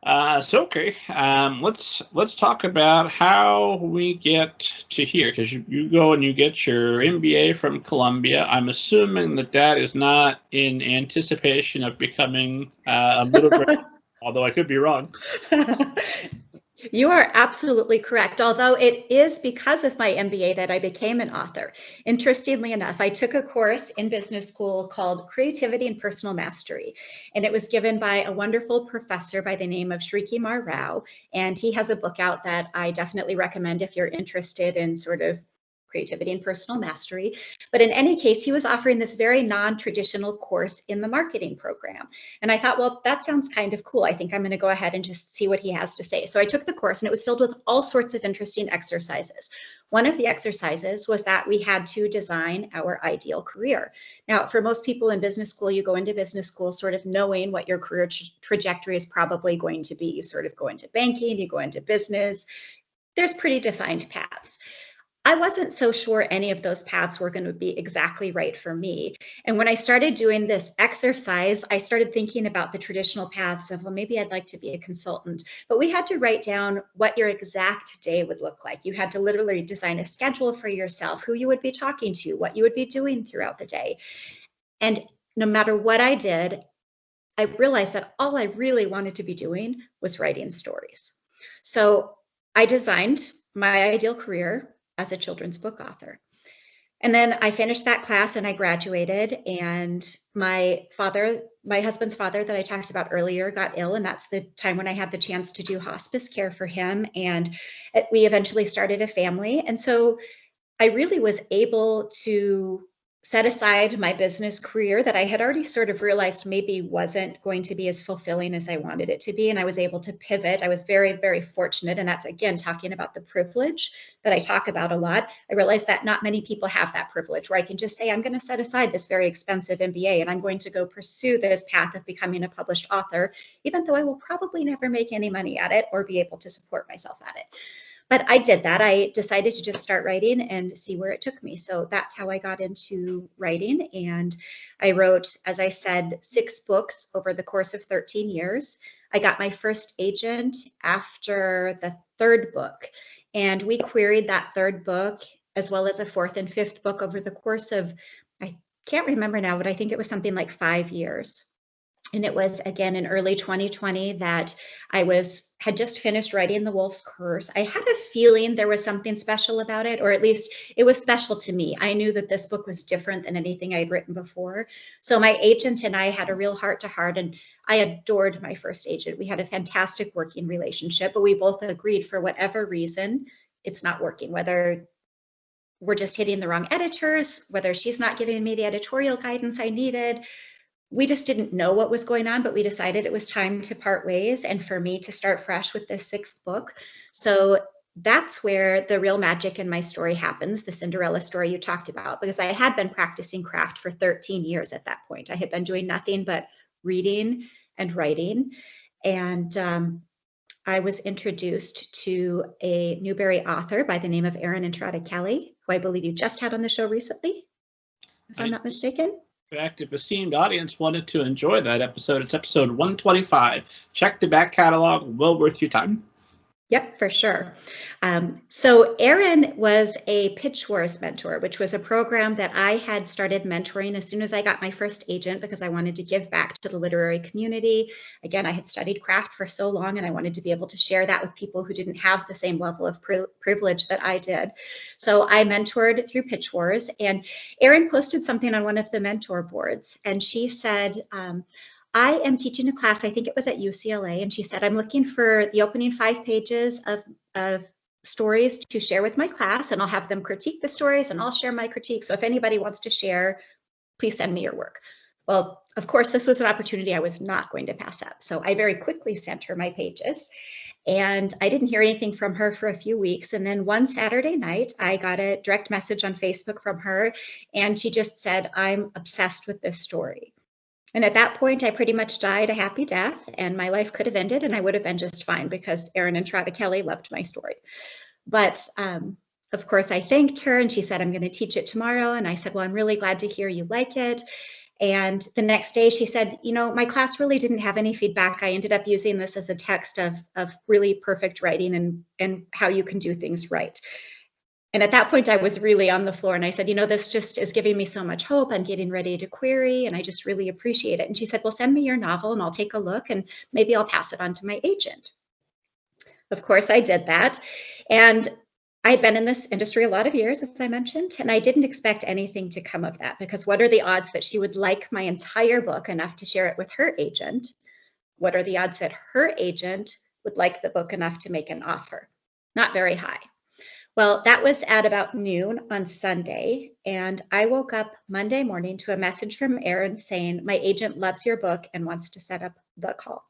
Okay. Let's talk about how we get to here, because you go and you get your MBA from Columbia. I'm assuming that is not in anticipation of becoming a blubrry, although I could be wrong. You are absolutely correct, although it is because of my MBA that I became an author. Interestingly enough, I took a course in business school called Creativity and Personal Mastery, and it was given by a wonderful professor by the name of Shriki Mar Rao, and he has a book out that I definitely recommend if you're interested in sort of creativity and personal mastery. But in any case, he was offering this very non-traditional course in the marketing program. And I thought, well, that sounds kind of cool. I think I'm going to go ahead and just see what he has to say. So I took the course, and it was filled with all sorts of interesting exercises. One of the exercises was that we had to design our ideal career. Now, for most people in business school, you go into business school sort of knowing what your career trajectory is probably going to be. You sort of go into banking, you go into business. There's pretty defined paths. I wasn't so sure any of those paths were going to be exactly right for me. And when I started doing this exercise, I started thinking about the traditional paths of, well, maybe I'd like to be a consultant. But we had to write down what your exact day would look like. You had to literally design a schedule for yourself, who you would be talking to, what you would be doing throughout the day. And no matter what I did, I realized that all I really wanted to be doing was writing stories. So I designed my ideal career as a children's book author. And then I finished that class and I graduated, and my husband's father that I talked about earlier got ill, and that's the time when I had the chance to do hospice care for him. And we eventually started a family. And so I really was able to set aside my business career that I had already sort of realized maybe wasn't going to be as fulfilling as I wanted it to be. And I was able to pivot. I was very, very fortunate. And that's, again, talking about the privilege that I talk about a lot. I realized that not many people have that privilege where I can just say, I'm going to set aside this very expensive MBA and I'm going to go pursue this path of becoming a published author, even though I will probably never make any money at it or be able to support myself at it. But I did that. I decided to just start writing and see where it took me. So that's how I got into writing. And I wrote, as I said, 6 books over the course of 13 years. I got my first agent after the 3rd book. And we queried that 3rd book as well as a 4th and 5th book over the course of, I can't remember now, but I think it was something like 5 years. And it was, again, in early 2020 that I had just finished writing The Wolf's Curse. I had a feeling there was something special about it, or at least it was special to me. I knew that this book was different than anything I'd written before. So my agent and I had a real heart-to-heart, and I adored my first agent. We had a fantastic working relationship, but we both agreed for whatever reason, it's not working, whether we're just hitting the wrong editors, whether she's not giving me the editorial guidance I needed. We just didn't know what was going on, but we decided it was time to part ways and for me to start fresh with this 6th book. So that's where the real magic in my story happens, the Cinderella story you talked about, because I had been practicing craft for 13 years at that point. I had been doing nothing but reading and writing. And I was introduced to a Newbery author by the name of Erin Entrada Kelly, who I believe you just had on the show recently, if I'm not mistaken. In fact, if esteemed audience wanted to enjoy that episode, it's episode 125. Check the back catalog, well worth your time. Yep, for sure. So Erin was a Pitch Wars mentor, which was a program that I had started mentoring as soon as I got my first agent because I wanted to give back to the literary community. Again, I had studied craft for so long and I wanted to be able to share that with people who didn't have the same level of privilege that I did. So I mentored through Pitch Wars, and Erin posted something on one of the mentor boards, and she said, I am teaching a class, I think it was at UCLA, and she said, I'm looking for the opening 5 pages of stories to share with my class, and I'll have them critique the stories and I'll share my critique. So if anybody wants to share, please send me your work. Well, of course, this was an opportunity I was not going to pass up. So I very quickly sent her my pages, and I didn't hear anything from her for a few weeks. And then one Saturday night, I got a direct message on Facebook from her, and she just said, I'm obsessed with this story. And at that point, I pretty much died a happy death, and my life could have ended and I would have been just fine because Erin Entrada Kelly loved my story. But of course, I thanked her, and she said, I'm going to teach it tomorrow. And I said, well, I'm really glad to hear you like it. And the next day she said, you know, my class really didn't have any feedback. I ended up using this as a text of really perfect writing and how you can do things right. And at that point I was really on the floor, and I said, you know, this just is giving me so much hope. I'm getting ready to query and I just really appreciate it. And she said, well, send me your novel and I'll take a look and maybe I'll pass it on to my agent. Of course I did that. And I had been in this industry a lot of years, as I mentioned, and I didn't expect anything to come of that, because what are the odds that she would like my entire book enough to share it with her agent? What are the odds that her agent would like the book enough to make an offer? Not very high. Well, that was at about noon on Sunday, and I woke up Monday morning to a message from Erin saying, my agent loves your book and wants to set up the call.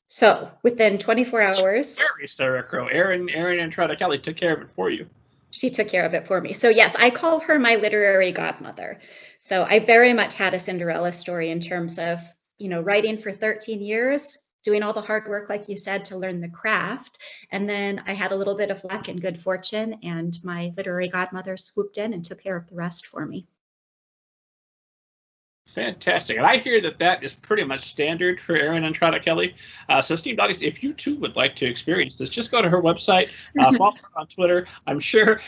So within 24 hours, very thorough. Erin and Kelly took care of it for you. She took care of it for me. So yes, I call her my literary godmother. So I very much had a Cinderella story in terms of, you know, writing for 13 years, doing all the hard work, like you said, to learn the craft. And then I had a little bit of luck and good fortune, and my literary godmother swooped in and took care of the rest for me. Fantastic. And I hear that that is pretty much standard for Erin and Kelly. So esteemed audience, if you too would like to experience this, just go to her website, follow her on Twitter. I'm sure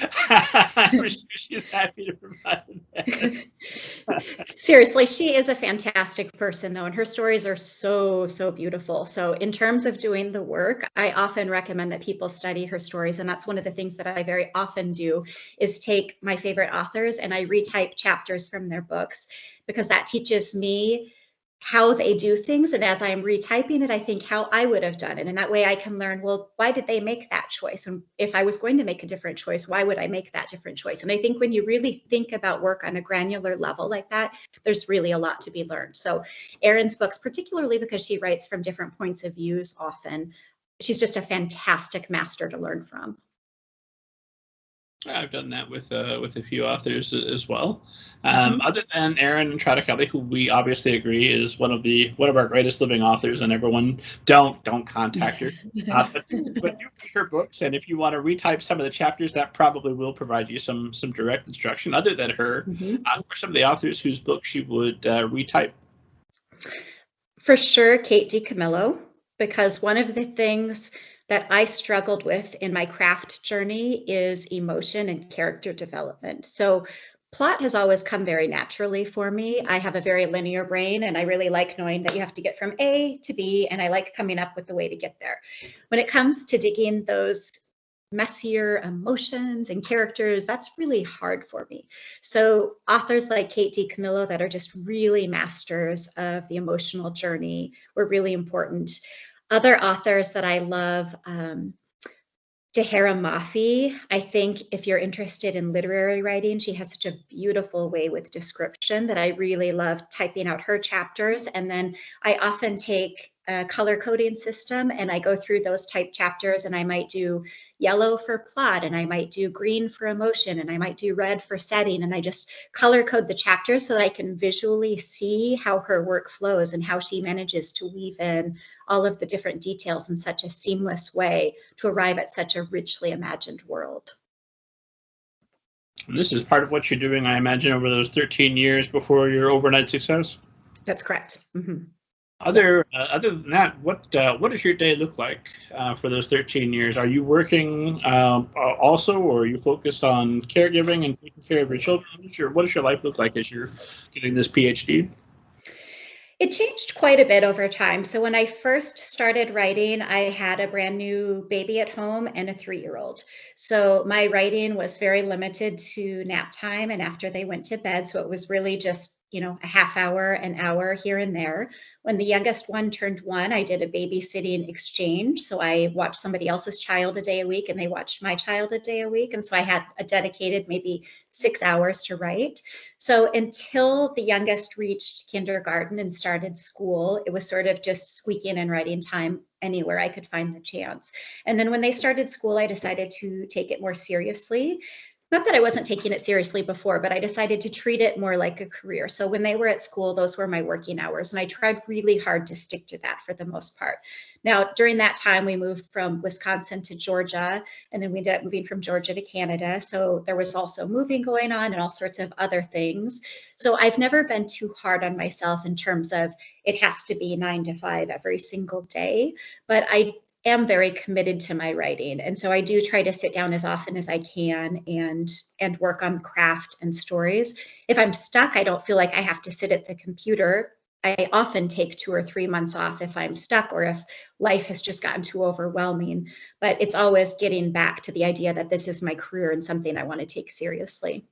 she's happy to provide that. Seriously, she is a fantastic person though, and her stories are so beautiful. So in terms of doing the work, I often recommend that people study her stories. And that's one of the things that I very often do, is take my favorite authors and I retype chapters from their books, because that teaches me how they do things. And as I'm retyping it, I think how I would have done it. And that way I can learn, well, why did they make that choice? And if I was going to make a different choice, why would I make that different choice? And I think when you really think about work on a granular level like that, there's really a lot to be learned. So Erin's books, particularly because she writes from different points of views often, she's just a fantastic master to learn from. I've done that with a few authors as well. Other than Erin and Kelly, who we obviously agree is one of our greatest living authors, and everyone don't contact her. But you read her books, and if you want to retype some of the chapters, that probably will provide you some direct instruction. Other than her, who are some of the authors whose books she would retype? For sure, Kate DiCamillo, because one of the things that I struggled with in my craft journey is emotion and character development. So plot has always come very naturally for me. I have a very linear brain, and I really like knowing that you have to get from A to B, and I like coming up with the way to get there. When it comes to digging those messier emotions and characters, that's really hard for me. So authors like Kate DiCamillo that are just really masters of the emotional journey were really important. Other authors that I love, Tahira Mafi. I think if you're interested in literary writing, she has such a beautiful way with description that I really love typing out her chapters. And then I often take a color coding system and I go through those type chapters, and I might do yellow for plot, and I might do green for emotion, and I might do red for setting, and I just color code the chapters so that I can visually see how her work flows and how she manages to weave in all of the different details in such a seamless way to arrive at such a richly imagined world. And this is part of what you're doing, I imagine, over those 13 years before your overnight success? That's correct. Mm-hmm. Other than that, what does your day look like for those 13 years? Are you working also, or are you focused on caregiving and taking care of your children? What does your life look like as you're getting this PhD? It changed quite a bit over time. So when I first started writing, I had a brand new baby at home and a 3-year-old. So my writing was very limited to nap time and after they went to bed. So it was really just, you know, a half hour, an hour here and there. When the youngest one turned 1, I did a babysitting exchange. So I watched somebody else's child a day a week and they watched my child a day a week. And so I had a dedicated maybe 6 hours to write. So until the youngest reached kindergarten and started school, it was sort of just squeaking and writing time anywhere I could find the chance. And then when they started school, I decided to take it more seriously. not that I wasn't taking it seriously before, but I decided to treat it more like a career. So when they were at school, those were my working hours. And I tried really hard to stick to that for the most part. Now, during that time, we moved from Wisconsin to Georgia, and then we ended up moving from Georgia to Canada. So there was also moving going on and all sorts of other things. So I've never been too hard on myself in terms of it has to be 9 to 5 every single day, but I am very committed to my writing. And so I do try to sit down as often as I can and work on craft and stories. If I'm stuck, I don't feel like I have to sit at the computer. I often take 2 or 3 months off if I'm stuck or if life has just gotten too overwhelming. But it's always getting back to the idea that this is my career and something I want to take seriously.